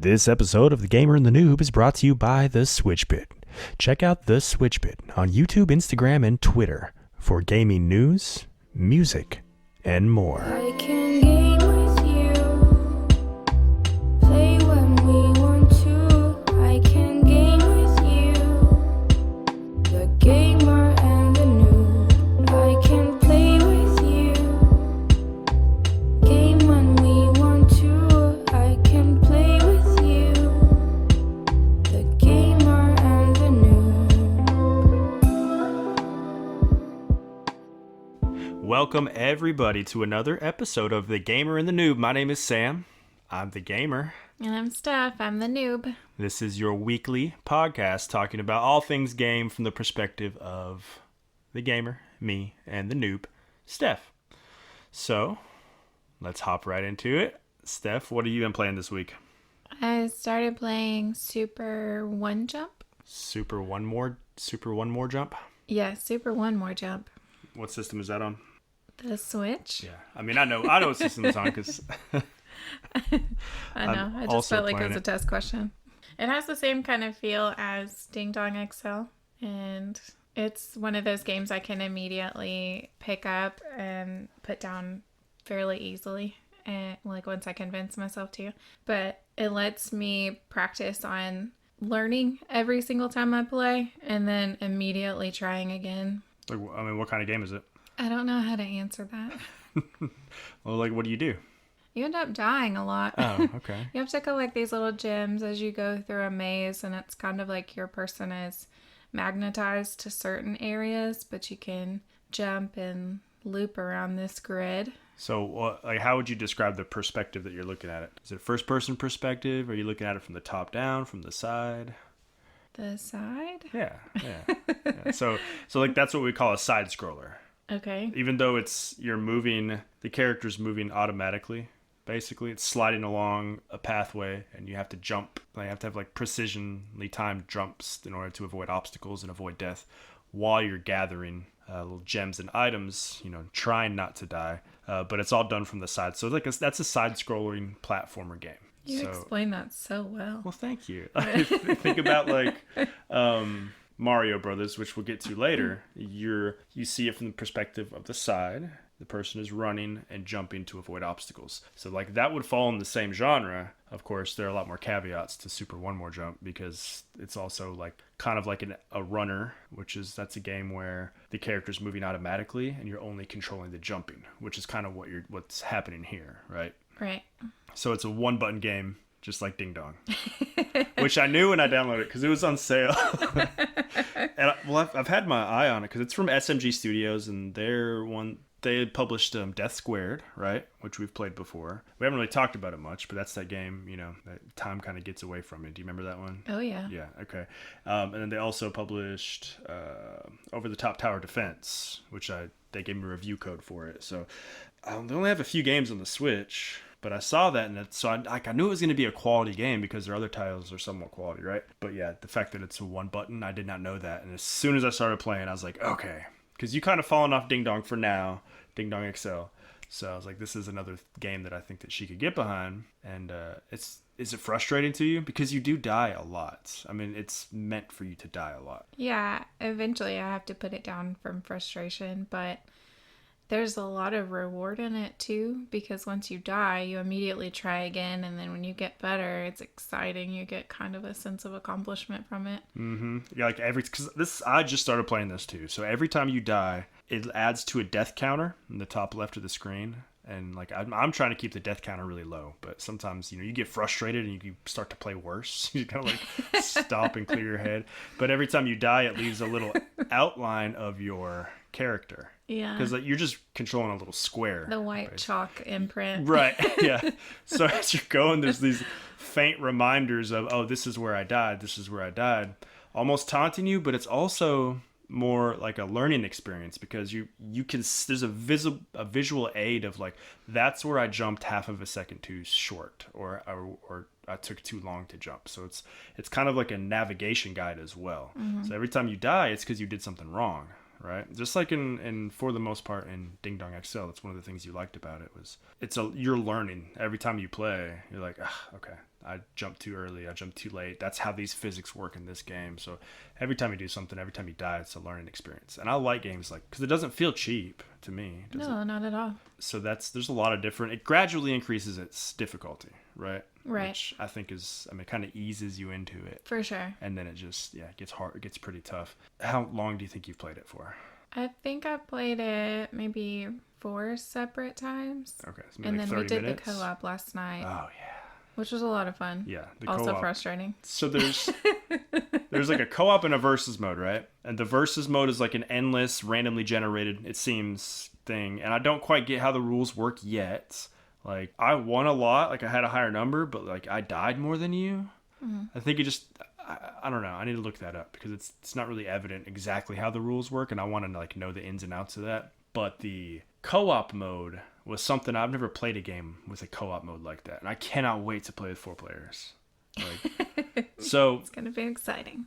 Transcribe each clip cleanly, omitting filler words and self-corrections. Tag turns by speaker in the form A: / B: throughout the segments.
A: This episode of The Gamer and the Noob is brought to you by The Switch Bit. Check out The Switch Bit on YouTube, Instagram, and Twitter for gaming news, music, and more.
B: I can game with you, play when we want to. I can game with you, the gamer and the noob. I can play with you, game when we want to. I can play with you, the gamer and the noob.
A: Welcome, everybody, to another episode of The Gamer and the Noob. My name is Sam. I'm the gamer.
C: And I'm Steph. I'm the noob.
A: This is your weekly podcast talking about all things game from the perspective of the gamer, me, and the noob, Steph. So, let's hop right into it. Steph, what have you been playing this week?
C: I started playing Super One Jump.
A: Super One More Jump?
C: Yeah, Super One More Jump.
A: What system is that on?
C: The Switch.
A: Yeah, I mean, I know what system it's on because
C: I know. I just felt like it was a test question. It has the same kind of feel as Ding Dong XL, and it's one of those games I can immediately pick up and put down fairly easily, and like once I convince myself to. But it lets me practice on learning every single time I play, and then immediately trying again.
A: Like, I mean, what kind of game is it?
C: I don't know how to answer that.
A: Well, like, what do you do?
C: You end up dying a lot.
A: Oh, okay.
C: You have to collect these little gems as you go through a maze, and it's kind of like your person is magnetized to certain areas, but you can jump and loop around this grid.
A: So, like, how would you describe the perspective that you're looking at it? Is it a first-person perspective? Are you looking at it from the top down, from the side?
C: The side?
A: Yeah. So like, that's what we call a side scroller.
C: Okay.
A: Even though the character's moving automatically, basically. It's sliding along a pathway, and you have to jump. You have to have, like, precisionally timed jumps in order to avoid obstacles and avoid death while you're gathering little gems and items, trying not to die. But it's all done from the side. So, like, that's a side-scrolling platformer game.
C: You explained that so well.
A: Well, thank you. Think about, like, Mario Brothers, which we'll get to later. You see it from the perspective of the side. The person is running and jumping to avoid obstacles. So, like, that would fall in the same genre. Of course, there are a lot more caveats to Super One More Jump because it's also, like, kind of like a runner, that's a game where the character's moving automatically and you're only controlling the jumping, which is kind of what's happening here, right?
C: Right.
A: So it's a one-button game, just like Ding Dong, which I knew when I downloaded it because it was on sale. And I've had my eye on it because it's from SMG Studios, and they had published Death Squared, right, which we've played before. We haven't really talked about it much, but that's that game, that time kind of gets away from it. Do you remember that one?
C: Oh, yeah.
A: Yeah, okay. And then they also published Over the Top Tower Defense, which they gave me a review code for it. So they only have a few games on the Switch, but I saw that, and so I knew it was going to be a quality game because their other titles are somewhat quality, right? But yeah, the fact that it's a one button, I did not know that. And as soon as I started playing, I was like, okay. Because you kind of fallen off Ding Dong for now, Ding Dong XL. So I was like, this is another game that I think that she could get behind. And is it frustrating to you? Because you do die a lot. I mean, it's meant for you to die a lot.
C: Yeah, eventually I have to put it down from frustration, but there's a lot of reward in it too, because once you die, you immediately try again, and then when you get better, it's exciting. You get kind of a sense of accomplishment from it. Mm-hmm.
A: Yeah, I just started playing this too. So every time you die, it adds to a death counter in the top left of the screen. And, like, I'm trying to keep the death counter really low, but sometimes, you get frustrated and you start to play worse. You kind of, like, stop and clear your head. But every time you die, it leaves a little outline of your character.
C: Yeah.
A: Because, like, you're just controlling a little square.
C: The white chalk imprint.
A: Right, yeah. So as you're going, there's these faint reminders of, oh, this is where I died, almost taunting you, but it's also more like a learning experience because you can, there's a visual aid of, like, that's where I jumped half of a second too short, or I took too long to jump. So it's kind of like a navigation guide as well. Mm-hmm. So every time you die, it's because you did something wrong, right? Just like in for the most part in Ding Dong XL, that's one of the things you liked about it was you're learning every time you play. You're like, okay, I jumped too early, I jumped too late. That's how these physics work in this game. So every time you do something, every time you die, it's a learning experience. And I like games like, because it doesn't feel cheap to me.
C: No, not at all.
A: So there's a lot of different, it gradually increases its difficulty, right?
C: Right.
A: Which I think is, it kind of eases you into it.
C: For sure.
A: And then it just, it gets hard, it gets pretty tough. How long do you think you've played it for?
C: I think I played it maybe 4 separate times.
A: Okay. So
C: and
A: like
C: then we
A: 30
C: did
A: minutes?
C: the co-op last night.
A: Oh, yeah.
C: Which was a lot of fun.
A: Yeah. The
C: also
A: co-op.
C: frustrating.
A: So there's like a co-op and a versus mode, right? And the versus mode is like an endless, randomly generated, it seems, thing. And I don't quite get how the rules work yet. Like, I won a lot. Like, I had a higher number, but like, I died more than you. Mm-hmm. I think it just, I don't know. I need to look that up because it's not really evident exactly how the rules work. And I want to like know the ins and outs of that. But the co-op mode was something I've never played a game with a co-op mode like that. And I cannot wait to play with 4 players. Like, so
C: it's going to be exciting.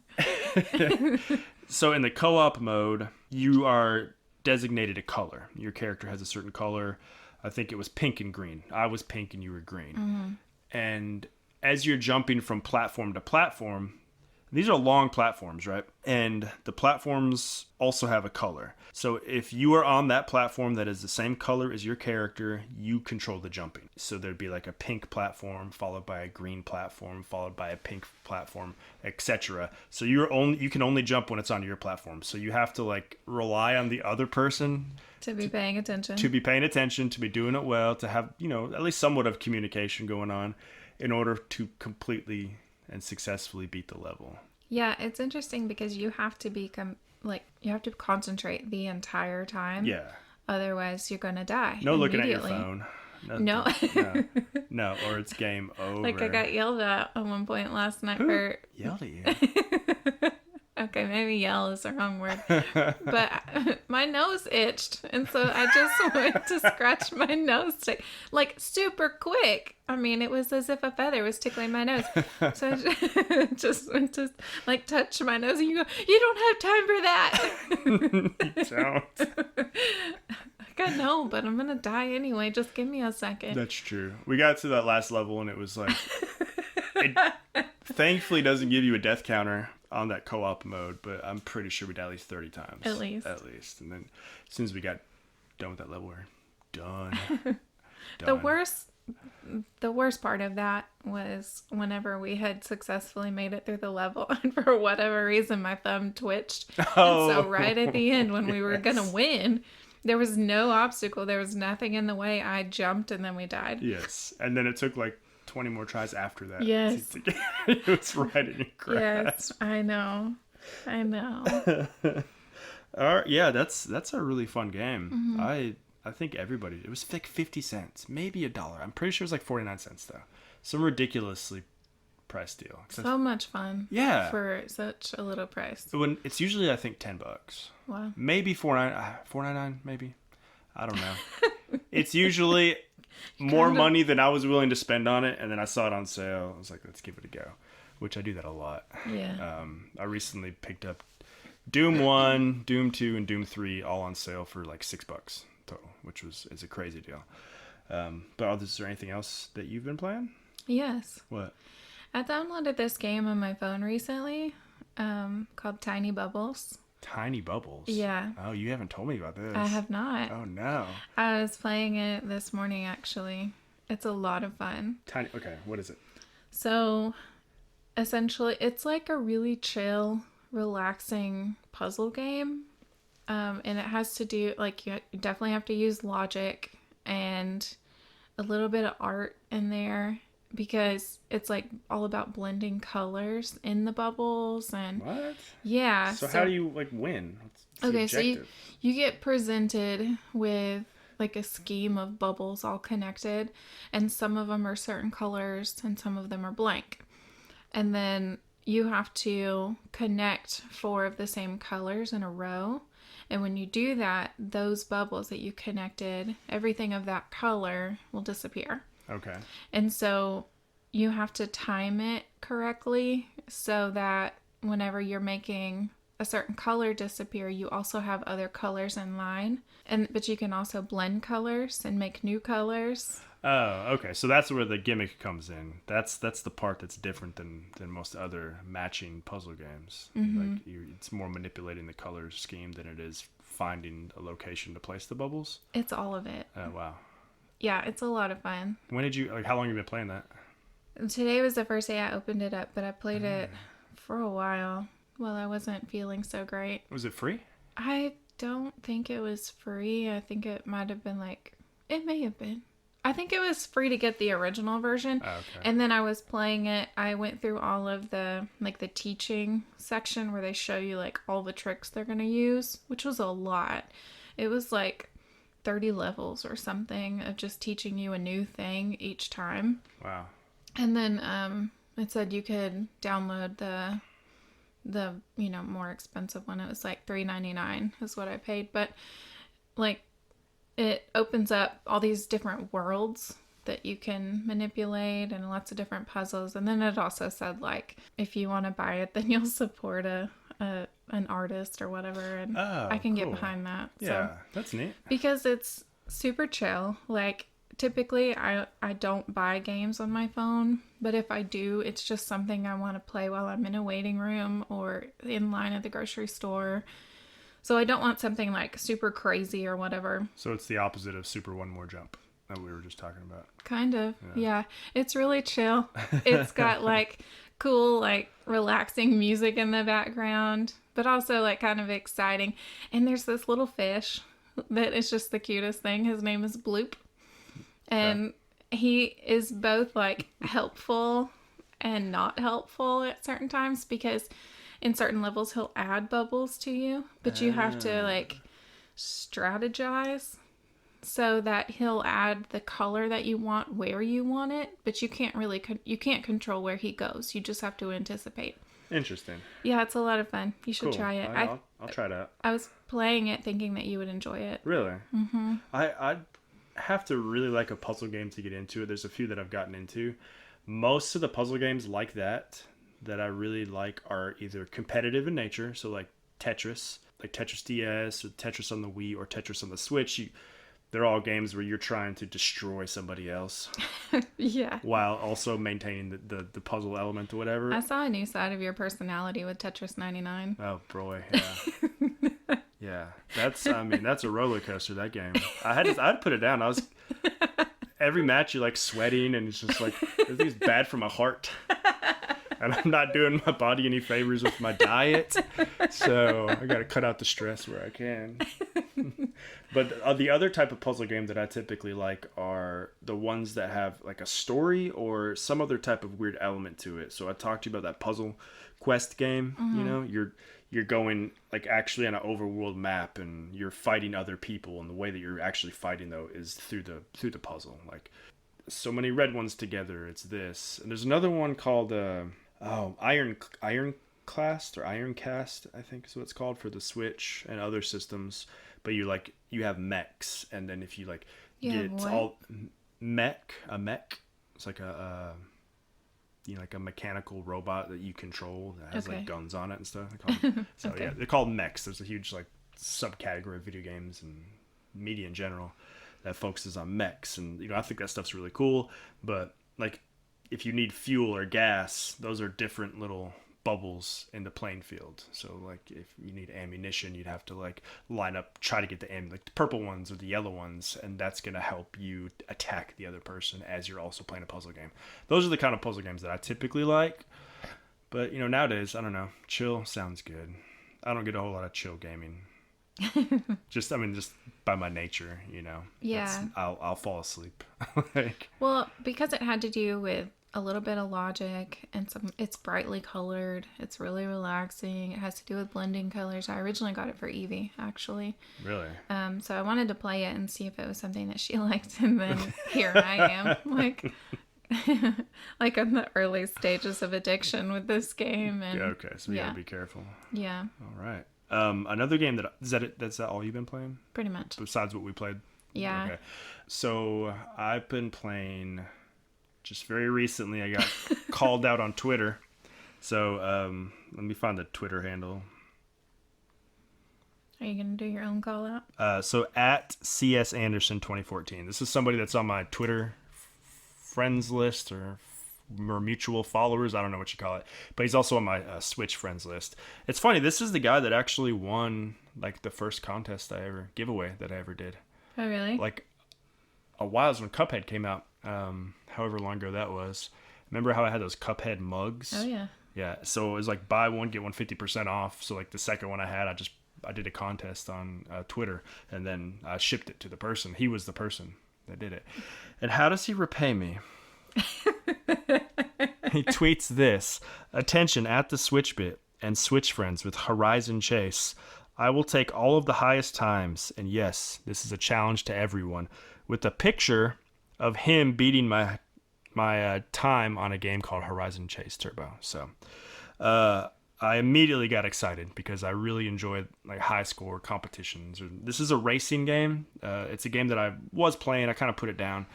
A: So in the co-op mode, you are designated a color. Your character has a certain color. I think it was pink and green. I was pink and you were green. Mm-hmm. And as you're jumping from platform to platform, these are long platforms, right? And the platforms also have a color. So if you are on that platform that is the same color as your character, you control the jumping. So there'd be like a pink platform followed by a green platform followed by a pink platform, etc. So you can only jump when it's on your platform. So you have to like rely on the other person
C: to be paying attention.
A: To be paying attention, to be doing it well, to have, at least somewhat of communication going on in order to completely and successfully beat the level.
C: Yeah, it's interesting because you have to you have to concentrate the entire time.
A: Yeah.
C: Otherwise, you're going to die.
A: No looking at your phone.
C: No.
A: No, or it's game over.
C: Like I got yelled at one point last night.
A: Who yelled at you?
C: Okay, maybe yell is the wrong word. But my nose itched. And so I just went to scratch my nose. Like super quick. I mean, it was as if a feather was tickling my nose. So I just went to like touch my nose. And you go, you don't have time for that.
A: You don't.
C: Like, I know, but I'm going to die anyway. Just give me a second.
A: That's true. We got to that last level and it was like, it thankfully doesn't give you a death counter on that co-op mode, but I'm pretty sure we died at least 30 times.
C: At least.
A: And then as soon as we got done with that level, we're done.
C: The worst part of that was whenever we had successfully made it through the level and for whatever reason my thumb twitched. Oh. And so right at the end when we were going to win, there was no obstacle. There was nothing in the way. I jumped and then we died.
A: Yes. And then it took like 20 more tries after that.
C: Yes.
A: It was right in your grasp.
C: Yes, I know.
A: All right, yeah, that's a really fun game.
C: Mm-hmm.
A: I think everybody, it was like 50 cents, maybe $1. I'm pretty sure it was like 49 cents though. Some ridiculously priced deal.
C: So much fun.
A: Yeah.
C: For such a little price.
A: When it's usually I think $10.
C: Wow.
A: Maybe $4.99 maybe. I don't know. It's usually more money than I was willing to spend on it, and then I saw it on sale. I was like, let's give it a go, which I do that a lot.
C: Yeah.
A: I recently picked up Doom 1, Doom 2, and Doom 3 all on sale for like $6 total, which is a crazy deal. But is there anything else that you've been playing?
C: Yes.
A: What?
C: I downloaded this game on my phone recently called Tiny Bubbles.
A: Tiny Bubbles?
C: Yeah.
A: Oh, you haven't told me about this.
C: I have not.
A: Oh, no.
C: I was playing it this morning, actually. It's a lot of fun.
A: Okay, what is it?
C: So, essentially, it's like a really chill, relaxing puzzle game. And it has to do, like, you definitely have to use logic and a little bit of art in there. Because it's like all about blending colors in the bubbles and
A: what?
C: Yeah.
A: So how do you like win?
C: Okay, so you get presented with like a scheme of bubbles all connected, and some of them are certain colors and some of them are blank. And then you have to connect 4 of the same colors in a row. And when you do that, those bubbles that you connected, everything of that color will disappear.
A: Okay.
C: And so you have to time it correctly so that whenever you're making a certain color disappear, you also have other colors in line. But you can also blend colors and make new colors.
A: Oh, okay. So that's where the gimmick comes in. That's the part that's different than most other matching puzzle games. Like it's more manipulating the color scheme than it is finding a location to place the bubbles.
C: It's all of it.
A: Oh, wow.
C: Yeah, it's a lot of fun.
A: When did you how long have you been playing that?
C: Today was the first day I opened it up, but I played it for a while I wasn't feeling so great.
A: Was it free?
C: I don't think it was free. I think it might have been it may have been. I think it was free to get the original version.
A: Oh, okay.
C: And then I was playing it. I went through all of the the teaching section where they show you all the tricks they're going to use, which was a lot. It was 30 levels or something of just teaching you a new thing each time.
A: Wow. And
C: then it said you could download the more expensive one. It was $3.99 is what I paid, but it opens up all these different worlds that you can manipulate and lots of different puzzles. And then it also said if you want to buy it, then you'll support an artist or whatever, and I can get behind that.
A: Yeah, so, that's neat.
C: Because it's super chill. Typically I don't buy games on my phone, but if I do, it's just something I want to play while I'm in a waiting room or in line at the grocery store. So I don't want something super crazy or whatever.
A: So it's the opposite of Super One More Jump that we were just talking about.
C: Kind of. Yeah. It's really chill. It's got cool, relaxing music in the background, but also kind of exciting. And there's this little fish that is just the cutest thing. His name is Bloop. And he is both helpful and not helpful at certain times, because in certain levels he'll add bubbles to you, but you have to strategize so that he'll add the color that you want where you want it, but you can't really you can't control where he goes. You just have to anticipate.
A: Interesting.
C: Yeah, it's a lot of fun. You should try it.
A: I'll try it out.
C: I was playing it thinking that you would enjoy it.
A: Really? Mm-hmm. I have to really like a puzzle game to get into it. There's a few that I've gotten into. Most of the puzzle games like that I really like are either competitive in nature, so Tetris, Tetris DS or Tetris on the Wii or Tetris on the Switch. They're all games where you're trying to destroy somebody else.
C: Yeah.
A: While also maintaining the puzzle element or whatever.
C: I saw a new side of your personality with Tetris 99.
A: Oh boy, yeah. Yeah. That's a roller coaster, that game. I'd put it down. Every match you're sweating and it's just it's bad for my heart. And I'm not doing my body any favors with my diet. So I got to cut out the stress where I can. But the other type of puzzle game that I typically like are the ones that have a story or some other type of weird element to it. So I talked to you about that Puzzle Quest game. Mm-hmm. You're going actually on an overworld map and you're fighting other people, and the way that you're actually fighting though is through the puzzle. So many red ones together, it's this. And there's another one called Iron Clast or Iron Cast, I think is what it's called, for the Switch and other systems. But you have mechs, and then if you get all mech, it's a mechanical robot that you control that has guns on it and stuff. Yeah, they're called mechs. There's a huge subcategory of video games and media in general that focuses on mechs, and I think that stuff's really cool. But if you need fuel or gas, those are different little bubbles in the playing field. So if you need ammunition, you'd have to line up, try to get the purple ones or the yellow ones, and that's going to help you attack the other person as you're also playing a puzzle game. Those are the kind of puzzle games that I typically like. But nowadays, I don't know, chill sounds good. I don't get a whole lot of chill gaming. just by my nature,
C: Yeah.
A: I'll fall asleep.
C: Well, because it had to do with a little bit of logic and it's brightly colored. It's really relaxing. It has to do with blending colors. I originally got it for Evie, actually.
A: Really?
C: So I wanted to play it and see if it was something that she liked, and then here I am, on the early stages of addiction with this game. And
A: yeah, okay, so we gotta be careful.
C: Yeah.
A: All right. Another game that's all you've been playing?
C: Pretty much.
A: Besides what we played?
C: Yeah.
A: Okay. So I've been playing. Just very recently, I got called out on Twitter. So let me find the Twitter handle.
C: Are you going to do your own call out?
A: So at CS Anderson 2014. This is somebody that's on my Twitter friends list or mutual followers. I don't know what you call it, but he's also on my Switch friends list. It's funny. This is the guy that actually won like the first giveaway that I ever did.
C: Oh, really?
A: Like a while when Cuphead came out, however long ago that was. Remember how I had those Cuphead mugs?
C: Oh, yeah.
A: Yeah. So it was like buy one, get one 50% off. So like the second one I had, I did a contest on Twitter, and then I shipped it to the person. He was the person that did it. And how does he repay me? He tweets this: "Attention at the Switch Bit and Switch friends with Horizon Chase. I will take all of the highest times, and yes, this is a challenge to everyone, with a picture of him beating my time on a game called Horizon Chase Turbo." So I immediately got excited because I really enjoy like high score competitions. This is a racing game. It's a game that I was playing. I kind of put it down,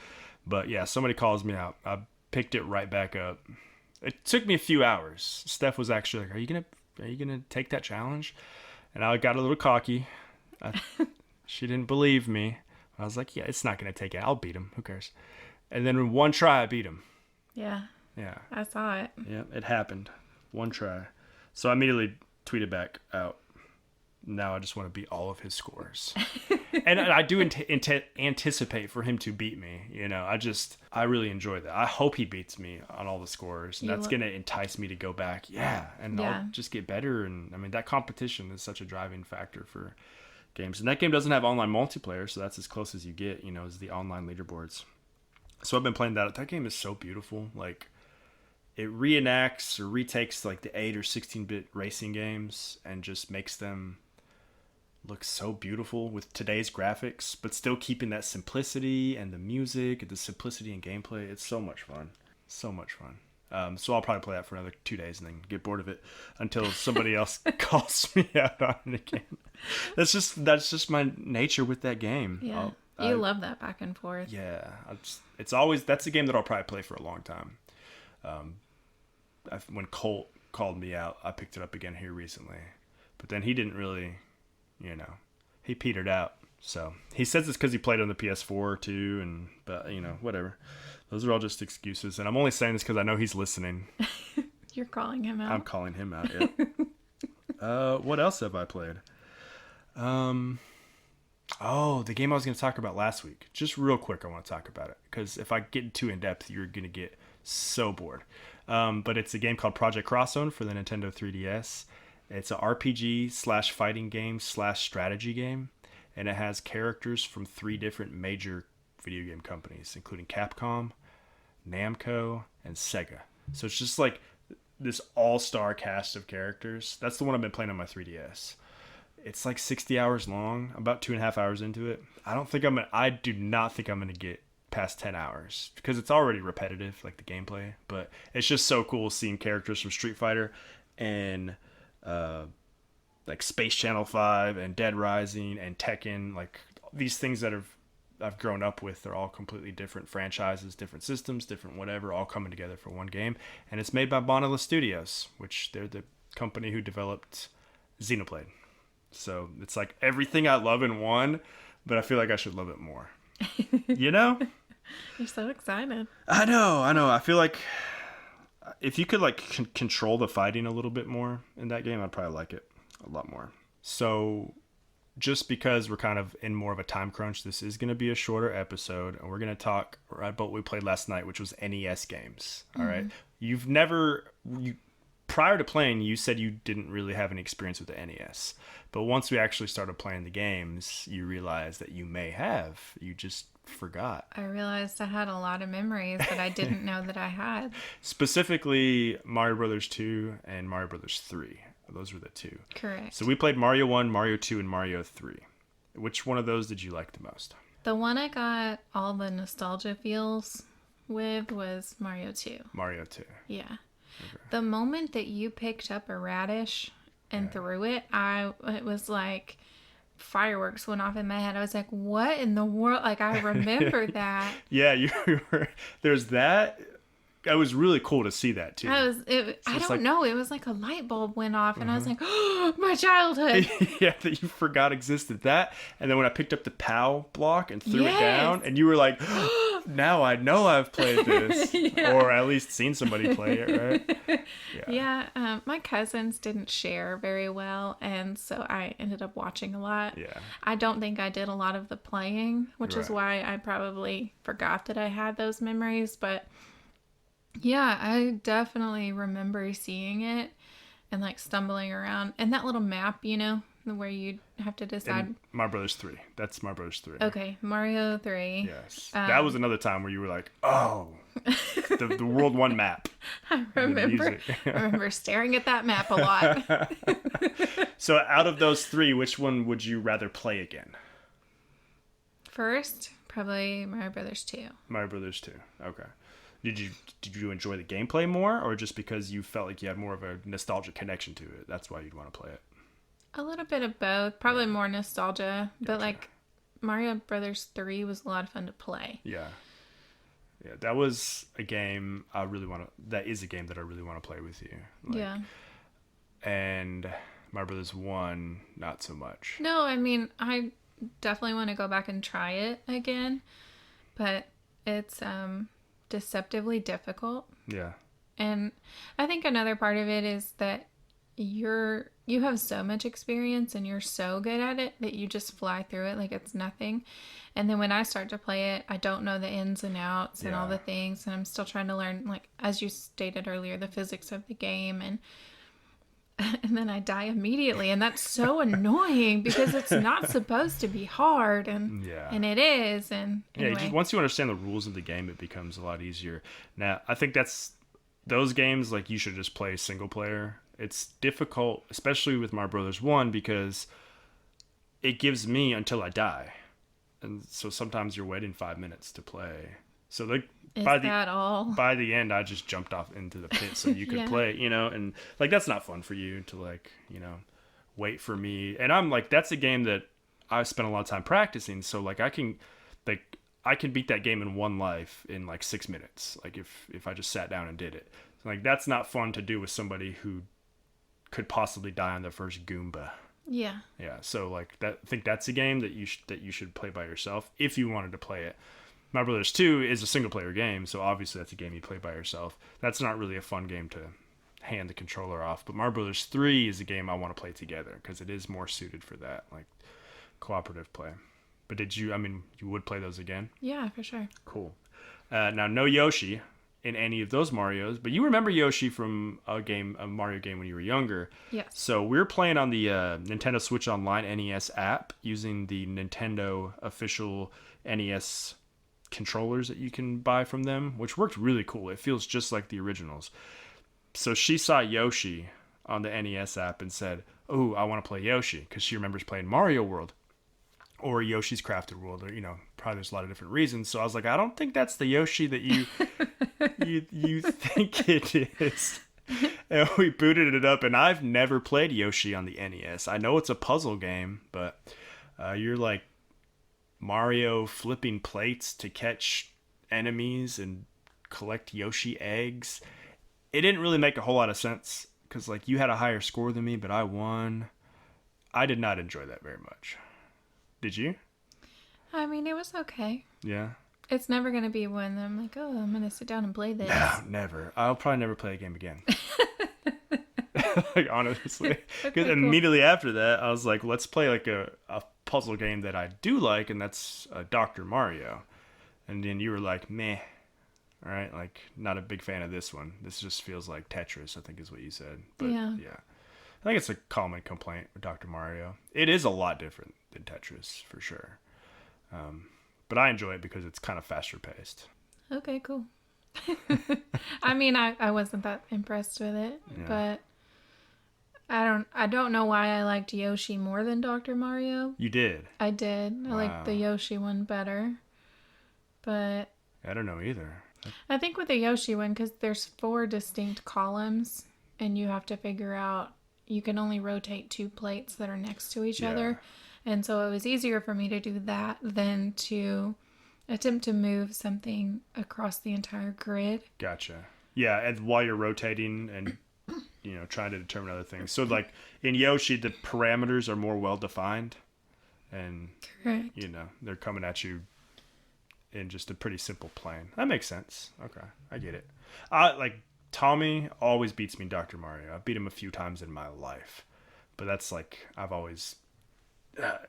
A: but yeah, somebody calls me out. I picked it right back up. It took me a few hours. Steph was actually like, "Are you gonna take that challenge?" And I got a little cocky. She didn't believe me. I was like, "Yeah, it's not gonna take it. I'll beat him. Who cares?" And then in one try, I beat him.
C: Yeah.
A: Yeah.
C: I saw it.
A: Yeah, it happened. One try. So I immediately tweeted back out, "Now I just want to beat all of his scores." And I do anticipate for him to beat me. You know, I really enjoy that. I hope he beats me on all the scores. And that's going to entice me to go back. Yeah. And I'll just get better. And I mean, that competition is such a driving factor for games. And that game doesn't have online multiplayer. So that's as close as you get, you know, is the online leaderboards. So I've been playing that. That game is so beautiful. Like, it reenacts or retakes like the 8 or 16-bit racing games and just makes them look so beautiful with today's graphics, but still keeping that simplicity and the music and the simplicity and gameplay. It's so much fun. So much fun. So I'll probably play that for another 2 days and then get bored of it until somebody else calls me out on it again. That's just my nature with that game.
C: Yeah. You love that back and forth.
A: Yeah. That's a game that I'll probably play for a long time. When Colt called me out, I picked it up again here recently, but then he didn't really, you know, he petered out. So he says it's because he played on the PS4 too, but you know, whatever. Those are all just excuses, and I'm only saying this because I know he's listening.
C: You're calling him out.
A: I'm calling him out. Yeah. What else have I played? Oh, the game I was going to talk about last week. Just real quick, I want to talk about it because if I get too in depth, you're going to get so bored. But it's a game called Project Crosszone for the Nintendo 3DS. It's a RPG/fighting game/ strategy game, and it has characters from 3 different major video game companies, including Capcom, Namco, and Sega. So it's just like this all-star cast of characters. That's the one I've been playing on my 3DS. It's like 60 hours long. I'm about 2.5 hours into it. I do not think I'm gonna get past 10 hours because it's already repetitive, like the gameplay, but it's just so cool seeing characters from Street Fighter and like Space Channel 5 and Dead Rising and Tekken, like these things that I've grown up with. They're all completely different franchises, different systems, different whatever, all coming together for one game. And it's made by Monolith Studios, which they're the company who developed Xenoblade. So it's like everything I love in one, but I feel like I should love it more. You know?
C: You're so excited.
A: I know. I feel like if you could like control the fighting a little bit more in that game, I'd probably like it a lot more. So just because we're kind of in more of a time crunch, this is going to be a shorter episode, and we're going to talk about what we played last night, which was NES games. All right. Prior to playing, you said you didn't really have any experience with the NES. But once we actually started playing the games, you realized that you may have. You just forgot.
C: I realized I had a lot of memories that I didn't know that I had.
A: Specifically, Mario Brothers 2 and Mario Brothers 3. Those were the 2.
C: Correct.
A: So we played Mario 1, Mario 2, and Mario 3. Which one of those did you like the most?
C: The one I got all the nostalgia feels with was Mario 2.
A: Mario 2.
C: Yeah. Okay. The moment that you picked up a radish and threw it, it was like fireworks went off in my head. I was like, what in the world? Like, I remember that. Yeah,
A: there's that. It was really cool to see that too.
C: I don't know. It was like a light bulb went off, and I was like, oh, my childhood.
A: Yeah, that you forgot existed. That, and then when I picked up the POW block and threw it down, and you were like, now I know I've played this, or at least seen somebody play it, right?
C: Yeah. My cousins didn't share very well, and so I ended up watching a lot.
A: Yeah.
C: I don't think I did a lot of the playing, which is why I probably forgot that I had those memories. But yeah, I definitely remember seeing it and like stumbling around. And that little map, where you have to decide.
A: And Mario Brothers 3. That's Mario Brothers 3.
C: Okay, Mario 3.
A: Yes. That was another time where you were like, oh, the World 1 map.
C: I remember staring at that map a lot.
A: So out of those 3, which one would you rather play again?
C: First, probably Mario Brothers 2.
A: Mario Brothers 2. Okay. Did you enjoy the gameplay more, or just because you felt like you had more of a nostalgic connection to it, that's why you'd want to play it?
C: A little bit of both. Probably more nostalgia. Gotcha. But like Mario Brothers 3 was a lot of fun to play.
A: Yeah. Yeah, that was a game that is a game that I really want to play with you.
C: Yeah.
A: And Mario Brothers 1, not so much.
C: No, I mean, I definitely want to go back and try it again. But it's deceptively difficult.
A: Yeah.
C: And I think another part of it is that you have so much experience and you're so good at it that you just fly through it like it's nothing. And then when I start to play it, I don't know the ins and outs and all the things, and I'm still trying to learn, like as you stated earlier, the physics of the game, and then I die immediately, and that's so annoying because it's not supposed to be hard, and it is. And anyway.
A: Once you understand the rules of the game, it becomes a lot easier. Now, I think those games, like, you should just play single player. It's difficult, especially with Mario Brothers 1, because it gives me until I die. And so sometimes you're waiting 5 minutes to play. So by the end, I just jumped off into the pit so you could play, and like, that's not fun for you to, like, wait for me. And I'm like, that's a game that I spent a lot of time practicing. So like, I can beat that game in one life in like 6 minutes. Like if I just sat down and did it. So like, that's not fun to do with somebody who could possibly die on their first Goomba.
C: Yeah.
A: Yeah. So like, I think that's a game that you should play by yourself if you wanted to play it. Mario Brothers 2 is a single player game, so obviously that's a game you play by yourself. That's not really a fun game to hand the controller off. But Mario Brothers 3 is a game I want to play together because it is more suited for that, like, cooperative play. But you would play those again?
C: Yeah, for sure.
A: Cool. Now, no Yoshi in any of those Marios, but you remember Yoshi from a Mario game when you were younger.
C: Yes.
A: So we're playing on the Nintendo Switch Online NES app using the Nintendo official NES controllers that you can buy from them, which worked really cool. It feels just like the originals. So she saw Yoshi on the NES app and said, "Oh, I want to play Yoshi," because she remembers playing Mario World or Yoshi's Crafted World, or probably there's a lot of different reasons. So I was like, I don't think that's the Yoshi that you you think it is. And we booted it up, and I've never played Yoshi on the NES. I know it's a puzzle game, but you're like Mario flipping plates to catch enemies and collect Yoshi eggs. It didn't really make a whole lot of sense because, like, you had a higher score than me, but I won. I did not enjoy that very much. Did you?
C: I mean, it was okay.
A: Yeah.
C: It's never going to be one that I'm like, oh, I'm going to sit down and play this.
A: No, never. I'll probably never play a game again. Like, honestly. Because
C: Okay,
A: immediately after that, I was like, let's play like a puzzle game that I do like, and that's Dr. Mario. And then you were like, meh. All right, like, not a big fan of this one. This just feels like Tetris, I think is what you said. But yeah. I think it's a common complaint with Dr. Mario. It is a lot different than Tetris, for sure. But I enjoy it because it's kind of faster paced.
C: Okay, cool. I mean, I wasn't that impressed with it, but I don't know why I liked Yoshi more than Dr. Mario.
A: You did?
C: I did. I liked the Yoshi one better. But
A: I don't know either.
C: I think with the Yoshi one, because there's 4 distinct columns, and you have to figure out, you can only rotate 2 plates that are next to each other. And so it was easier for me to do that than to attempt to move something across the entire grid.
A: Gotcha. Yeah, and while you're rotating and, trying to determine other things. So, like, in Yoshi, the parameters are more well-defined. And,
C: correct.
A: They're coming at you in just a pretty simple plane. That makes sense. Okay, I get it. Like Tommy always beats me in Dr. Mario. I beat him a few times in my life, but that's like I've always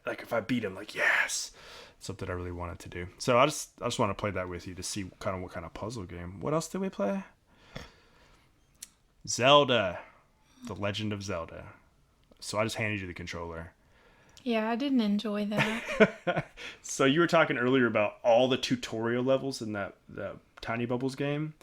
A: like if I beat him, like yes, something I really wanted to do. So I just want to play that with you to see what kind of puzzle game. What else did we play? Zelda, The Legend of Zelda. So I just handed you the controller.
C: Yeah, I didn't enjoy that.
A: So you were talking earlier about all the tutorial levels in that Tiny Bubbles game.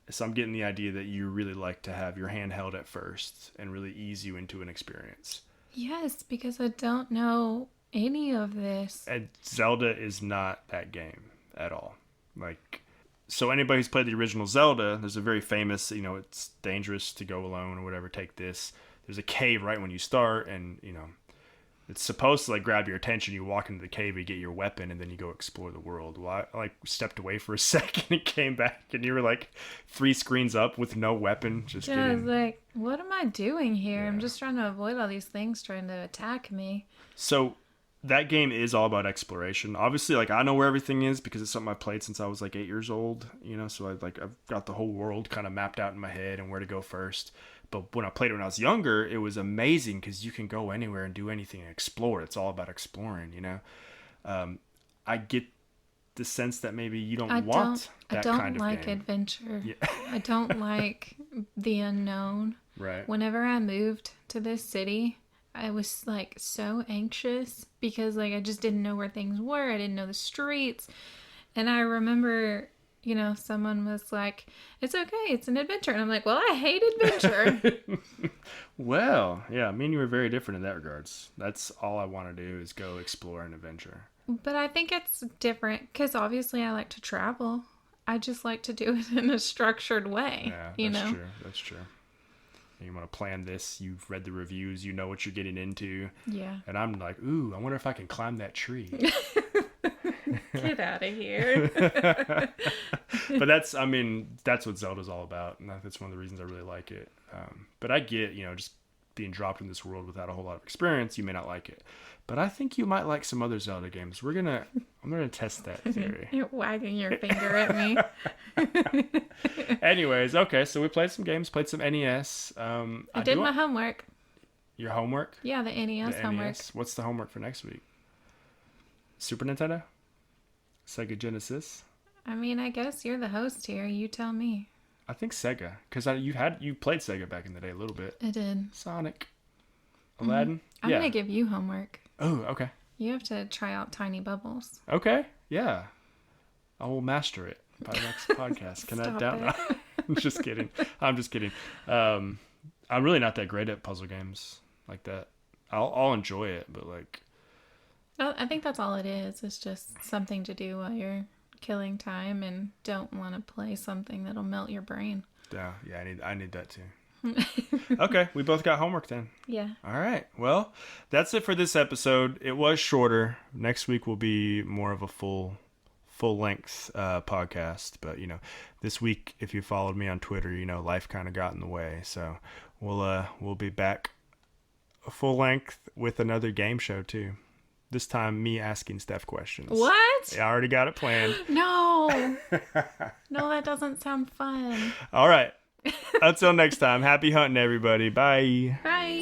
A: So I'm getting the idea that you really like to have your hand held at first and really ease you into an experience.
C: Yes, because I don't know any of this.
A: And Zelda is not that game at all. Like, so anybody who's played the original Zelda, there's a very famous, it's dangerous to go alone or whatever, take this. There's a cave right when you start, and, it's supposed to, like, grab your attention. You walk into the cave, you get your weapon, and then you go explore the world. Well, I like, stepped away for a second and came back, and you were, like, 3 screens up with no weapon.
C: I was like, what am I doing here? Yeah. I'm just trying to avoid all these things trying to attack me.
A: So that game is all about exploration. Obviously, like, I know where everything is because it's something I played since I was, like, 8 years old, so I've got the whole world kind of mapped out in my head and where to go first. But when I played it when I was younger, it was amazing because you can go anywhere and do anything and explore. It's all about exploring, I get the sense that maybe you don't want that kind of game. I don't like
C: adventure. Yeah. I don't like the unknown.
A: Right.
C: Whenever I moved to this city, I was like so anxious because like I just didn't know where things were. I didn't know the streets. And I remember, someone was like, it's okay, it's an adventure. And I'm like, well, I hate adventure.
A: Well, yeah, me and you were very different in that regards. That's all I want to do is go explore an adventure.
C: But I think it's different because obviously I like to travel. I just like to do it in a structured way.
A: Yeah, that's true. You want to plan this, you've read the reviews, you know what you're getting into.
C: Yeah.
A: And I'm like, ooh, I wonder if I can climb that tree.
C: Get out of here.
A: But that's what Zelda's all about. And that's one of the reasons I really like it. But I get, just being dropped in this world without a whole lot of experience, you may not like it. But I think you might like some other Zelda games. I'm going to test that theory.
C: You're wagging your finger at me.
A: Anyways, okay, so we played some games, played some NES.
C: I did my homework.
A: Your homework?
C: Yeah, the NES homework.
A: What's the homework for next week? Super Nintendo? Sega Genesis?
C: I mean, I guess you're the host here. You tell me.
A: I think Sega, because you played Sega back in the day a little bit.
C: I did.
A: Sonic, Aladdin.
C: I'm gonna give you homework.
A: Oh, okay.
C: You have to try out Tiny Bubbles.
A: Okay, yeah. I will master it by the next podcast. Can I doubt? I'm just kidding. I'm really not that great at puzzle games like that. I'll enjoy it, but like.
C: Well, I think that's all it is. It's just something to do while you're killing time and don't want to play something that'll melt your brain.
A: Yeah, I need that too. Okay, we both got homework then.
C: Yeah.
A: All right. Well, that's it for this episode. It was shorter. Next week will be more of a full length podcast. But this week, if you followed me on Twitter, life kind of got in the way. So we'll be back full length with another game show too. This time, me asking Steph questions.
C: What?
A: I already got it planned.
C: No. No, that doesn't sound fun.
A: All right. Until next time, happy hunting, everybody. Bye.
C: Bye.